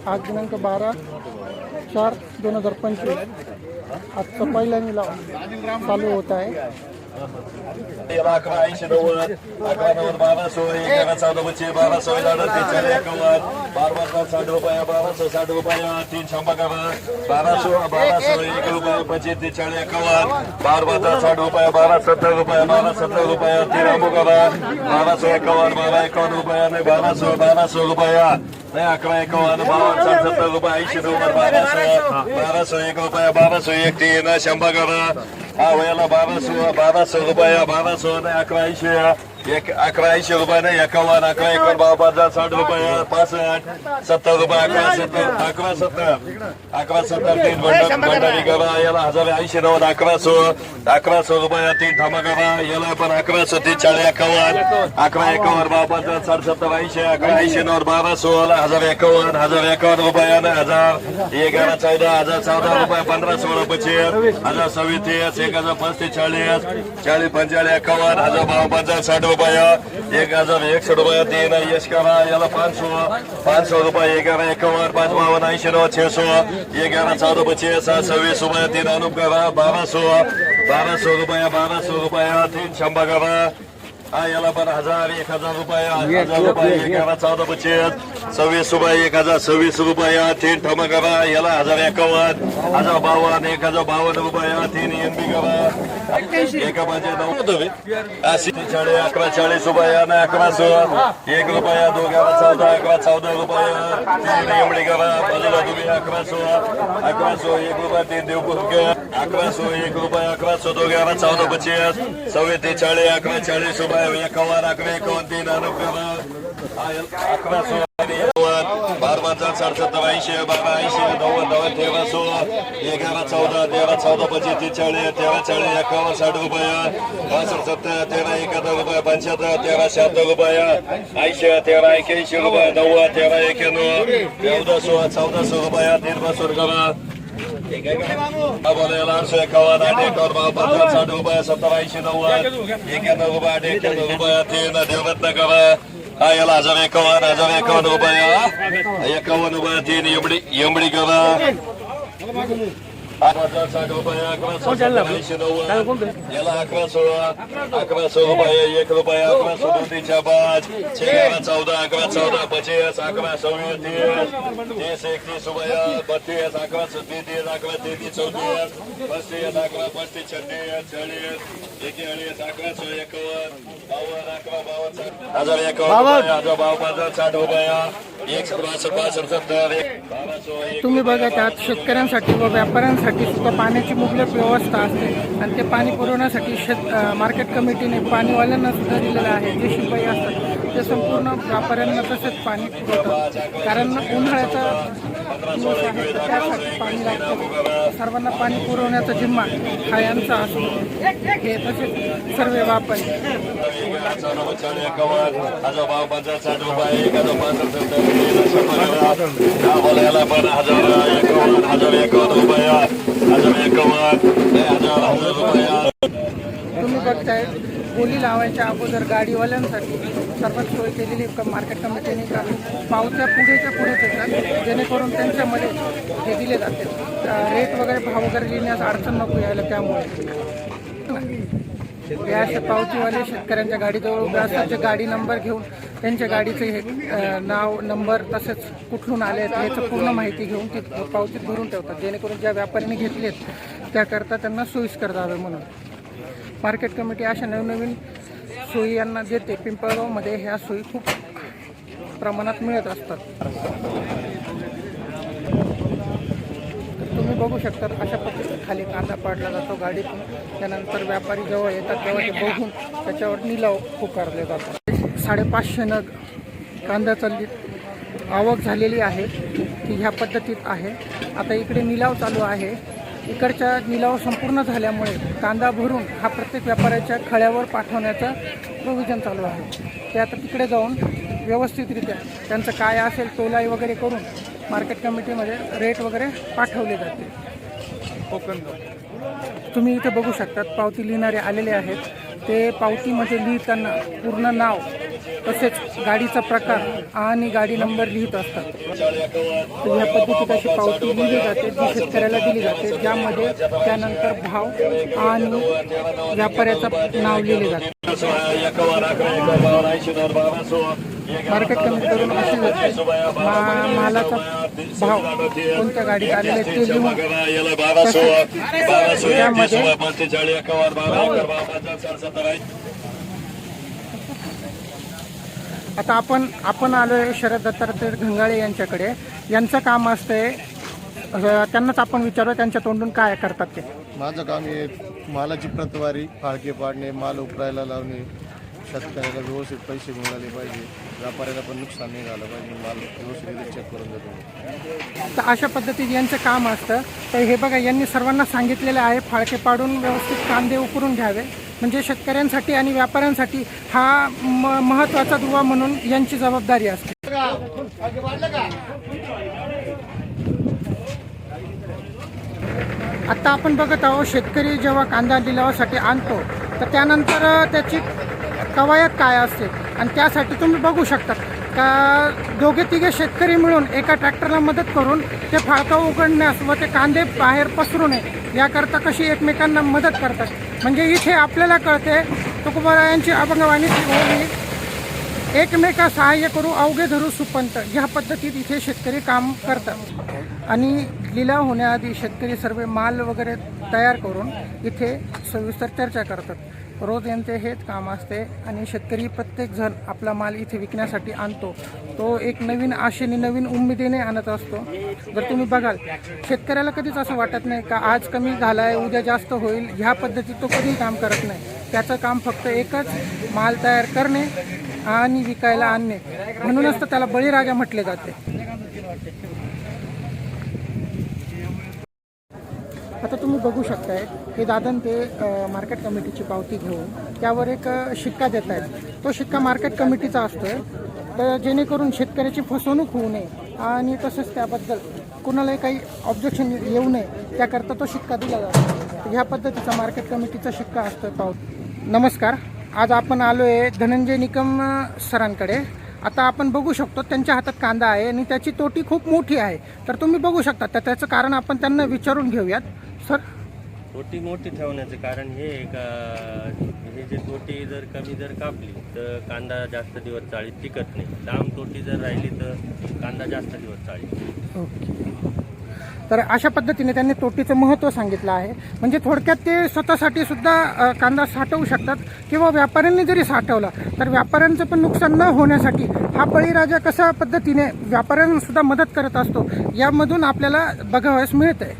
आज दिनांक 12/4/2025 आजचा पहिला निलाव चालू होत आहे। 11,80,90 11,90 1200 1200 1260 रुपये 1260 रुपये 3 शंभर 1200 1 रुपये 25 40 1260 रुपये 1270 रुपये 1270 रुपये 3 अमुक 1251 1251 रुपये 1200 रुपये 1151 1270 रुपये 80 1200 1 रुपये 1200 1 3 शंभर हा वयाला 1200 रुपये 1200 1180 रुपये 51 11 52 60 रुपये 65 70 रुपये 1170 3 भंडारी करा याला 1080 90 1100 रुपये 3 थांबा करा याला पण 1100 3 40 51 11 52 60 70 80 1180 90 1200 1051 रुपये 1000 11 14 1014 रुपये 15 16 25 1027 1035 40 40 45 51 1052 60 रुपये 1061 रुपये 3 यश करा याला 500 रुपये 11 51 5 52 80 600 11 14 25 26 रुपये 3 अनुप करा 1200 रुपये 3 शंभर करा हा याला पण 1000 1000 रुपये 11 14 25 26 रुपये 1026 रुपये 3 ठम करा याला 1051 1052 1052 रुपये 3 एनबी करा 1 5 9 80 40 रुपये 1100 1 रुपये 2 14 रुपये 3 एवढी करा बाजूला तुम्ही 1100 1 रुपये 3 देऊ 1100 1 रुपये 1100 2 14 25 27 40 40 रुपये 51 51 3 अनुप करा 1100 12 60 70 80 12 80 90 1300 11 14 13 14 25 40 13 40 51 60 रुपये 65 70 13 71 रुपये 75 13 76 रुपये 80 13 81 रुपये 90 13 91 1400 रुपये 3 बसून करा बोलायला 851 851 60 रुपये 70 80 90 91 रुपये 91 रुपये 3 देवरत्न करा हा याला 1051 रुपये 51 रुपये 3 एमडी करा 60 रुपये 11 याला 11 रुपये 1 रुपये 11 3 5 14 11 25 11 30 31 रुपये 32 11 33 11 33 34 35 11 35 36 40 41 60 रुपये 1 तुम्ही बघा त्यात शेतकऱ्यांसाठी व व्यापाऱ्यांसाठी सुद्धा पाण्याची मुबलक व्यवस्था असते आणि ते पाणी पुरवण्यासाठी मार्केट कमिटीने पाणीवाल्यांना सुद्धा दिलेलं आहे। जे शिपाई असतात ते संपूर्ण व्यापाऱ्यांना तसेच पाणी पुरवतात, कारण उन्हाळ्याचा दिवस आहे त्यासाठी पाणी लागतं। सर्वांना पाणी पुरवण्याचा जिम्मा हा यांचा असतो। हे तसेच सर्व व्यापारी तुम्ही बघताय बोली लावायच्या अगोदर गाडीवाल्यांसाठी सर्वात सोय केलेली मार्केट कमिटीने, कारण पावत्या पुढेच्या पुढेच येतात जेणेकरून त्यांच्यामध्ये हे दिले जाते रेट वगैरे भाव वगैरे लिहिण्यास अडचण नको यायला। त्यामुळे हे असे पावतीवाले शेतकऱ्यांच्या गाडीजवळ उभे असतात, जे गाडी नंबर घेऊन त्यांच्या गाडीचे हे नाव नंबर तसेच कुठून आले आहेत याचं पूर्ण माहिती घेऊन ते पावतीत भरून ठेवतात, जेणेकरून ज्या व्यापाऱ्यांनी घेतलेत त्याकरता त्यांना सोयीस्कर जावे म्हणून। मार्केट कमिटी अशा नवनवीन सोयी यांना देते। पिंपळगावमध्ये ह्या सोयी खूप प्रमाणात मिळत असतात। तुम्ही बघू शकता अशा पद्धतीने खाली कांदा पाडला जातो गाडीतून, त्यानंतर व्यापारी जवळ येतात तेव्हा ते बघून त्याच्यावर निलाव पुकारले जातात। 550 नग कांदा चालली आवक झालेली आहे ती ह्या पद्धतीत आहे। आता इकडे निलाव चालू आहे। इकडचा निलाव संपूर्ण झाल्यामुळे कांदा भरून हा प्रत्येक व्यापाऱ्याच्या खळ्यावर पाठवण्याचं प्रोव्हिजन चालू आहे। ते आता तिकडे जाऊन व्यवस्थितरित्या त्यांचं काय असेल तोलाई वगैरे करून मार्केट कमिटीमध्ये रेट वगैरे पाठवले जाते। तुम्ही इथे बघू शकतात पावती लिहिणारे आलेले आहेत। ते पावतीमध्ये लिहिताना पूर्ण नाव तसेच गाडीचा प्रकार आणि गाडी नंबर लिहित असतात. तर ह्या पद्धतीत अशी पावती लिहिली जाते जी शेतकऱ्याला दिली जाते, ज्यामध्ये त्यानंतर भाव आणि व्यापाऱ्याचं नाव लिहिले जाते. मार्केट कमिटीकडून अशी मालाचा भाव कोणत्या गाडीत आलेला आहे ते लिहून आता आपण आलोय शरद दत्तात्रय घंगाळे यांच्याकडे. यांचं काम असतंय, त्यांनाच आपण विचारू त्यांच्या तोंडून काय करतात ते. माझं काम हे मालाची प्रतवारी, फाळके पाडणे, माल उकरायला लावणे, शेतकऱ्याला व्यवस्थित पैसे मिळाले पाहिजे, व्यापाऱ्याला पण नुकसान नाही झालं पाहिजे, माल व्यवस्थित चेक करून देतो. तर अशा पद्धतीने यांचं काम असतं. तर हे बघा, यांनी सर्वांना सांगितलेलं आहे फाळके पाडून व्यवस्थित कांदे उकरून घ्यावे, म्हणजे शेतकऱ्यांसाठी आणि व्यापाऱ्यांसाठी हा महत्त्वाचा दुवा म्हणून यांची जबाबदारी असते. आता आपण बघत आहोत शेतकरी जेव्हा कांदा लिलावासाठी आणतो तर त्यानंतर त्याची कवायत काय असते, आणि त्यासाठी तुम्ही बघू शकता का दोघे तिघे शेतकरी मिळून एका ट्रॅक्टरला मदत करून ते फाळका उघडण्यास व ते कांदे बाहेर पसरू नये याकरता कशी एकमेकांना मदत करतात. म्हणजे इथे आपल्याला कळते तुकोबारायांची अभंगवाणी होली, एकमेका सहाय्य करू अवघे धरू सुपंत. ह्या पद्धतीत इथे शेतकरी काम करतात आणि लिलाव होण्याआधी शेतकरी सर्व माल वगैरे तयार करून इथे सविस्तर चर्चा करतात. रोज यांचे हेच काम असते आणि शेतकरी प्रत्येक जण आपला माल इथे विकण्यासाठी आणतो. तो एक नवीन आशेने, नवीन उमेदीने आणत असतो. जर तुम्ही बघाल, शेतकऱ्याला कधीच असं वाटत नाही का आज कमी झाला आहे उद्या जास्त होईल, ह्या पद्धतीत तो कधीही काम करत नाही. त्याचं काम फक्त एकच, माल तयार करणे आणि विकायला आणणे. म्हणूनच तर त्याला बळीराजा म्हटले जाते. आता तुम्ही बघू शकताय हे दादन ते मार्केट कमिटीची पावती घेऊन त्यावर एक शिक्का देत आहेत. तो शिक्का मार्केट कमिटीचा असतोय, तर जेणेकरून शेतकऱ्याची फसवणूक होऊ नये आणि तसंच त्याबद्दल कुणालाही काही ऑब्जेक्शन येऊ नये त्याकरता तो शिक्का दिला जातो. ह्या पद्धतीचा मार्केट कमिटीचा शिक्का असतो पावती. नमस्कार, आज आपण आलो आहे धनंजय निकम सरांकडे. आता आपण बघू शकतो त्यांच्या हातात कांदा आहे आणि त्याची तोटी खूप मोठी आहे. तर तुम्ही बघू शकता, तर त्याचं कारण आपण त्यांना विचारून घेऊयात. सर, तोटी मोठी ठेवण्याचं कारण हे आहे का हे जे तोटी जर कमी जर कापली तर कांदा जास्त दिवस चाळीत टिकत नाही. लांब तोटी जर राहिली तर कांदा जास्त दिवस चाळीत. ओके. तर अशा पद्धतीने त्यांनी तोटीचं महत्त्व सांगितलं आहे. म्हणजे थोडक्यात ते स्वतःसाठी सुद्धा कांदा साठवू शकतात किंवा व्यापाऱ्यांनी जरी साठवला तर व्यापाऱ्यांचं पण नुकसान न होण्यासाठी हा बळीराजा कशा पद्धतीने व्यापाऱ्यांना सुद्धा मदत करत असतो यामधून आपल्याला बघावयास मिळतंय.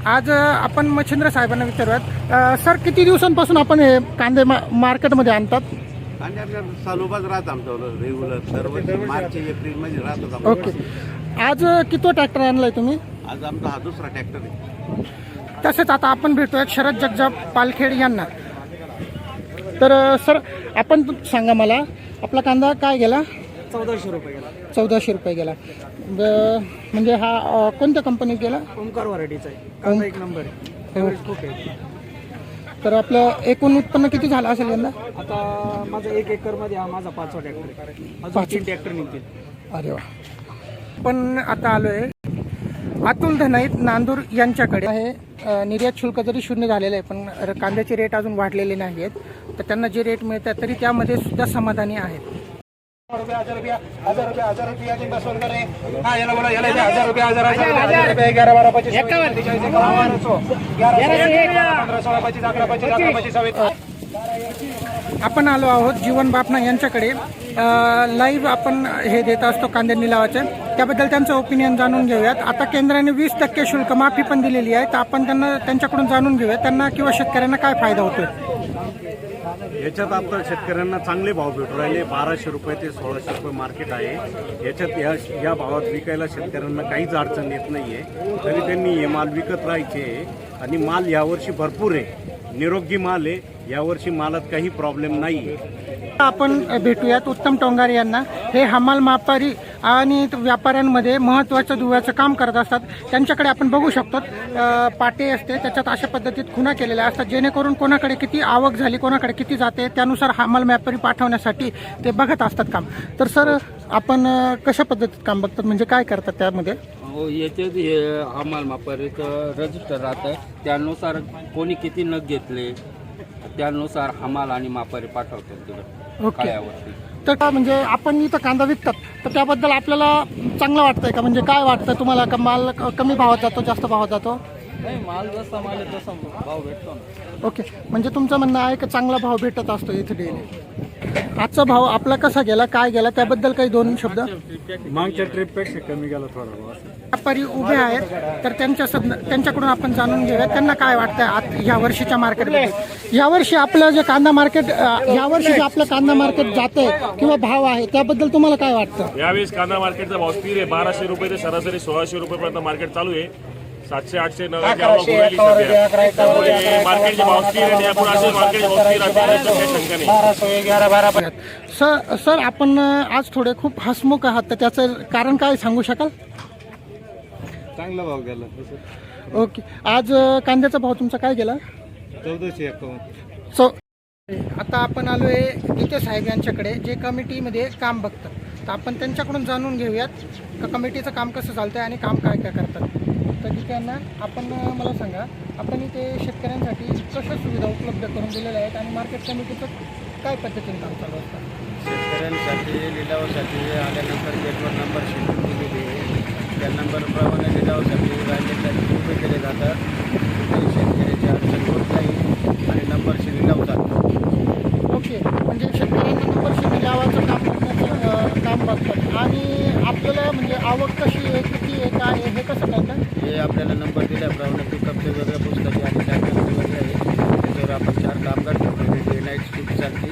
आज आपण मच्छिंद्र साहेबांना विचारूयात. सर, किती दिवसांपासून आपण हे कांदे मार्केटमध्ये आणतात? आणि आपल्या चालूबाज राहत आमचं रेग्युलर दरवर्षी मार्च एप्रिलमध्ये राहतो. ओके. आज किती ट्रॅक्टर आणलाय तुम्ही? आज आमचा हा दुसरा ट्रॅक्टर आहे. तसेच आता आपण भेटूयात शरद जगजाप पालखेड यांना. तर सर, आपण सांगा मला, आपला कांदा काय गेला? 1400 रुपये गेला. 1400 रुपये गेला. म्हणजे हा कोणत्या कंपनीत गेला? ओमकार व्हरायटीचा आहे. कांदा एक नंबर आहे. ॲव्हरेज खूप आहे. तर आपलं एकूण उत्पन्न किती झालं असेल यंदा? आता माझा 1 एकरमध्ये हा माझा 5वा ट्रॅक्टर आहे. अजून 3 ट्रॅक्टर निघतील. अरे वा. पण आता आलोय अतुल धनाईत नांदूर यांच्याकडे आहे. निर्यात शुल्क जरी शून्य झालेलं आहे पण कांद्याचे रेट अजून वाढलेले नाही आहेत. तर त्यांना जे रेट मिळतात तरी त्यामध्ये सुद्धा समाधानी आहेत. आपण आलो आहोत जीवन बापना यांच्याकडे. लाईव्ह आपण हे देत असतो कांदे निलावाचे, त्याबद्दल त्यांचं ओपिनियन जाणून घेऊयात. आता केंद्राने 20% शुल्क माफी पण दिलेली आहे, तर आपण त्यांच्याकडून जाणून घेऊयात त्यांना किंवा शेतकऱ्यांना काय फायदा होतोय. याच्यात आता शेतकऱ्यांना चांगले भाव भेटू राहिले. 1200 रुपये ते 1600 रुपये मार्केट आहे. याच्यात या भावात विकायला शेतकऱ्यांना काहीच अडचण येत नाही आहे. तरी त्यांनी हे माल विकत राहायचे आणि माल यावर्षी भरपूर आहे, निरोगी माल आहे. यावर्षी मालात काही प्रॉब्लेम नाही आहे. आपण भेटूयात उत्तम टोंगारे यांना. हे हमाल मापारी आणि व्यापाऱ्यांमध्ये महत्त्वाचं दुव्याचं काम करत असतात. त्यांच्याकडे आपण बघू शकतो पाटे असते, त्याच्यात अशा पद्धतीत खुणा केलेल्या असतात, जेणेकरून कोणाकडे किती आवक झाली, कोणाकडे किती जाते, त्यानुसार हमाल व्यापारी पाठवण्यासाठी ते बघत असतात काम. तर सर, आपण कशा पद्धतीत काम बघतात, म्हणजे काय करतात त्यामध्ये? हो, याच्यात हे हमाल मापारीचं रजिस्टर राहतं, त्यानुसार कोणी किती नग घेतले त्यानुसार हमाल आणि मापारी पाठवतात तिकडे ओके. काळ्यावरती. तर का म्हणजे आपण इथं कांदा विकतात, तर त्याबद्दल आपल्याला चांगलं वाटतंय का? म्हणजे काय वाटतं तुम्हाला, का माल कमी भावात जातो, जास्त भावात जातो? नाही, माल जसा माल आहे तसा भाव भेटतो ना. ओके, म्हणजे तुमचं म्हणणं आहे की चांगला भाव भेटत असतो इथे डेली. आजचा भाव आपला कसा गेला, काय गेला, त्याबद्दल काही दोन शब्द? मागच्या ट्रिपपेक्षा कमी गेला थोडा भाव. व्यापारी उभे आहेत, तर त्यांच्याकडून आपण जाणून घेऊया त्यांना काय वाटतं ह्या वर्षीच्या मार्केटमध्ये. यावर्षी आपलं जे कांदा मार्केट, यावर्षी जे आपलं कांदा मार्केट जातंय किंवा भाव आहे, त्याबद्दल तुम्हाला काय वाटतं? यावेळेस कांदा मार्केटचा भाव स्थिर आहे. 1200 रुपये ते सरासरी 1600 रुपयेपर्यंत मार्केट चालू आहे. 700-800 नगाची आवक उरली सध्या. त्यामुळे मार्केटचे भाव स्थिर आहे. यापुढे असे मार्केटचे भाव स्थिर राहतील याच्यात काही शंका नाही. सर, आपण आज थोडे खूप हसमुख आहात, तर त्याचं कारण काय सांगू शकाल? चांगला भाव गेला. ओके, आज कांद्याचा भाव तुमचा काय गेला? 1451. आता आपण आलो आहे गीते साहेब यांच्याकडे, जे कमिटीमध्ये काम बघतात. तर आपण त्यांच्याकडून जाणून घेऊयात का कमिटीचं काम कसं चालतं आणि काम काय काय करतात. तर गीते यांना, आपण मला सांगा, आपण इथे शेतकऱ्यांसाठी कशा सुविधा उपलब्ध करून दिलेल्या आहेत आणि मार्केट कमिटीचं काय पद्धतीने काम चालू असतं? शेतकऱ्यांसाठी लिलावासाठी आल्यानंतर गेटवर नंबर शीट दिलेली आहे. त्या नंबरप्रमाणे लिलावासाठी राजकीय उभे केले जातात. कुठेही शेतकऱ्याची अडचण होत नाही आणि नंबरशी लिलाव चालतो. ओके, म्हणजे शेतकऱ्यांना नंबरशी लिलावाचं काम करण्याचं काम बघतात. आणि आपल्याला म्हणजे आवक कशी आहे, किती आहे, काय आहे, हे कसं कळतं? हे आपल्याला नंबर दिल्याप्रमाणे पिकअपचे वेगळ्या पुस्तके आणि ट्रॅक्टरचे वेगळे आहे. त्याच्यावर आपण 4 कामगार ठेवलेले. डे नाईट शिफ्ट चालते.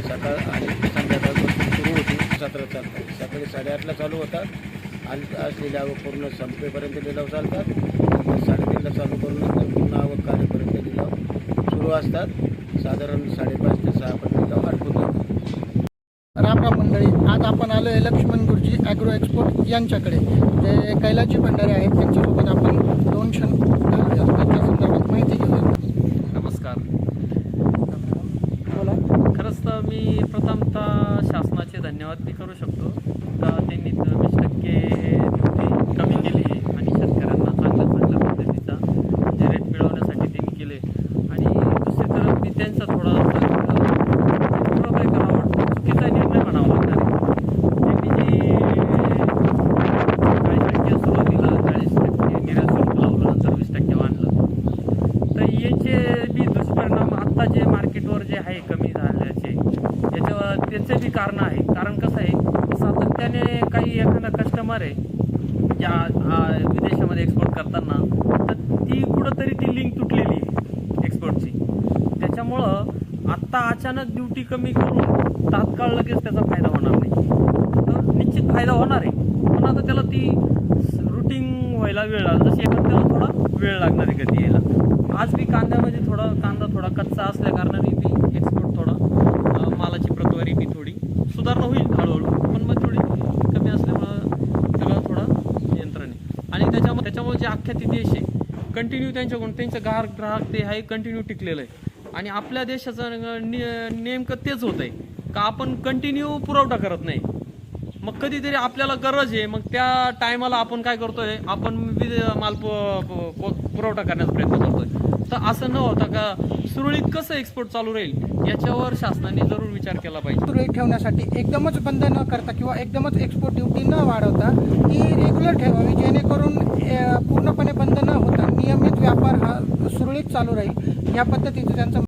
सकाळ आणि संध्याकाळपासून सुरू होती. 17 चालतात. सकाळी 8:30ला चालू होतात आणि आज लिलाव पूर्ण संपेपर्यंत लिलाव चालतात. 3:30ला चालू करून नंतर पूर्ण आवक कार्यापर्यंत लिलाव सुरू असतात. साधारण 5:30 ते 6 पर्यंत लिलाव आटपून जातात. राम राम मंडळी, आज आपण आलो आहे लक्ष्मण गुरुजी ॲग्रो एक्सपोर्ट यांच्याकडे, जे कैलाजी भंडारे आहेत. त्यांच्यासोबत आपण 2 क्षण घालूया, त्यांच्या संदर्भात माहिती घेऊया. नमस्कार. बोला. खरंच तर मी प्रथमतः शासनाचे धन्यवाद मी करू शकतो का त्यांनी 20% ड्युटी कमी केली आणि शेतकऱ्यांना चांगल्या पद्धतीचा म्हणजे रेट मिळवण्यासाठी त्यांनी केले. आणि दुसरी तरफ मी त्यांचा थोडा काय करावं, चुकीचा निर्णय म्हणावा लागणार आहे. त्यांनी जी 40% सुरुवातीला 40% निर्यात शुल्क लावलं, नंतर 20% वाढलं, तर याचे बी दुष्परिणाम आत्ता जे मार्केटवर जे आहे कमी झाल्याचे, याच्यावर त्याचे बी कारणं आहे. कारण कसं आहे, सातत्याने काही एखादा कस्टमर आहे ज्या विदेशामध्ये एक्सपोर्ट करताना, तर ती कुठंतरी ती लिंक तुटलेली आहे एक्सपोर्टची. त्याच्यामुळं आत्ता अचानक ड्युटी कमी करून तात्काळ लगेच त्याचा फायदा होणार नाही. तर निश्चित फायदा होणार आहे, पण आता त्याला ती रुटीन व्हायला वेळ लागला. जशी एखाद त्याला थोडा वेळ लागणार आहे गती यायला. आज बी कांद्यामध्ये कांदा थोडा कच्चा असल्या कारणाने बी एक्सपोर्ट थोडा मालाची प्रतवारी बी थोडी सुधारणा होईल हळूहळू, पण मग थोडी कमी असल्यामुळं त्याला थोडा यंत्रणा. आणि त्याच्यामुळे जे अख्ख्या ती देश आहे कंटिन्यू त्यांचं ग्राहक ते आहे कंटिन्यू टिकलेलं आहे. आणि आपल्या देशाचं नेमकं तेच होत आहे का आपण कंटिन्यू पुरवठा करत नाही. मग कधीतरी आपल्याला गरज आहे, मग त्या टायमाला आपण काय करतोय, आपण माल पुरवठा करण्याचा प्रयत्न करतोय. तर असं न होता का सुरळीत कसं एक्सपोर्ट चालू राहील याच्यावर शासनाने जरूर विचार केला पाहिजे. सुरळीत ठेवण्यासाठी एकदमच बंद न करता किंवा एकदमच एक्सपोर्ट ड्युटी न वाढवता ती रेग्युलर ठेवावी, जेणेकरून पूर्णपणे बंद न होता नियमित व्यापार हा सुरळीत चालू राहील. या पद्धतीचं त्यांचं